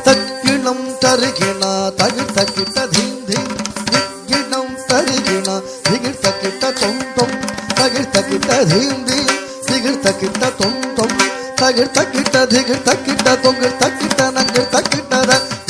தக்கிணம் தருகிணா தகிர் தக்கிட்ட theme theme திக்கிணம் தருகிணா திகிர் தக்கிட்ட தொம் தொம் தகிர் தக்கிட்ட தீம் தீம் திகிர் தக்கிட்ட தொம் தொம் தகிர் தக்கிட்ட திகிர் தக்கிட்ட தொங்கிர் தக்கிட்ட நங்கிர் தக்கிட்ட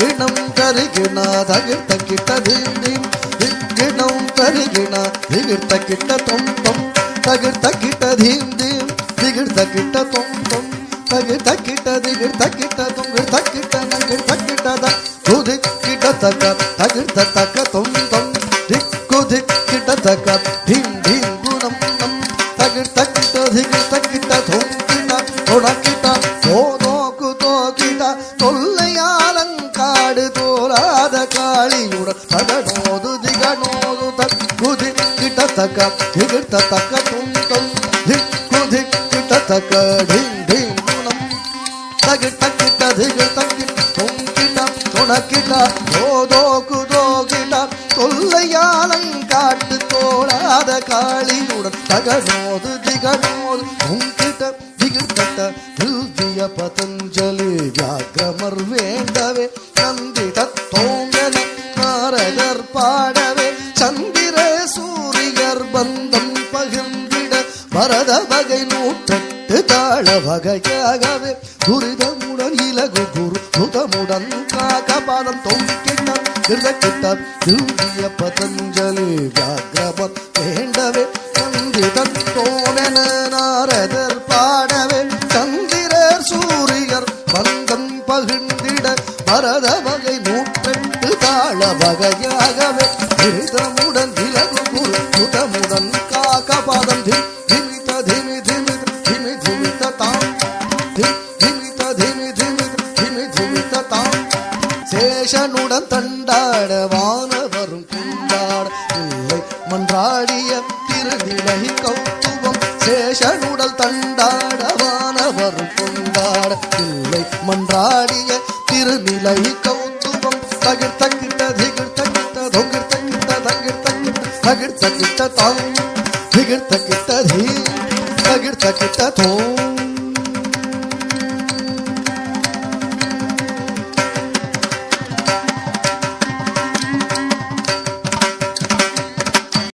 இனம் தருகிணா தகிர் தக்கிட்ட தீம் தீம் திக்கிணம் தருகிணா திகிர் தக்கிட்ட தொம் தொம் தகிர் தக்கிட்ட தீம் தீம் திகிர் தக்கிட்ட தொம் தொம் தகிர் தக்கிட்ட திகிர் தக்கிட்ட தொங்கிர் தக்கிட்ட நங்கிர் தக்கிட்ட குதிக்கிட்ட தக்க தகிர் தக்க தொம் தொம் திக்கு திக்கிட்ட தக்க தீம் தீம் குணம் நம் தகிர் தக்கிட்ட திகிர் தக்கிட்ட தொம் கிட்ட தொடக்கிட்ட தோதோக்கு தோக்கிட்ட தொல்லையாலங்காடு தோராத காளியுடன் தகனோது திகனோது தக்குதி கிட்ட தக்க திகிர் தக்க தொம் தொம் திக்கு திக்கிட்ட தக்க தீம் தீம் குணம் தகிர் தக்கிட்ட திகிர் தக்கிட்ட தொம் கிட்ட தொடக்கிட்ட தோதோக்கு தோக்கிட்ட தொல்லையாலங்காட்டு தோராத காளியுடன் தகனோது திகனோது தொங்கிட்ட திகிர்கட்ட திவ்ய பதஞ்சலி வியாக்கிரமர் வேண்டவே நந்திட தோங்கன நாரதர் பாடவே சந்திர சூரியர் பந்தம் பகிர்ந்திட பரத வகை நூற்றெட்டு தாழ வகையாகவே துரிதமுடன் இலகு குரு சுதமுடன் காகபாதம் தொங்கிட்ட கிட்ட திவ்ய பதஞ்சலி வியாக்கிரமர் வேண்டவே நந்திட தோங்கன நாரதர் பாடவே சந்திர சூரியர் பந்தம் பகிர்ந்திட பரத வகை நூற்றெட்டு தாழ வகையாகவே திருதமுடன் இலகு குரு சுதமுடன் காகபாதம் திமித திமி திமி திமி திமித தாம் திமித திமி திமி திமி திமித தாம் சேஷனுடன் தண்டாட வானவரும் கொண்டாட இல்லை மன்றாடிய திருநிலை கௌத்துவம் சேஷனுடல் தண்டாட வானவரும் கொண்டாட இல்லை மன்றாடிய திருநிலை கௌத்துவம் தகிர் தக்கிட்ட திகிர் தக்கிட்ட தொங்கிர் தக்கிட்ட தகிர் தக்கிட்ட தகிர் தக்கிட்ட தாம் திகிர் தக்கிட்ட தீ தகிர் தக்கிட்ட தோ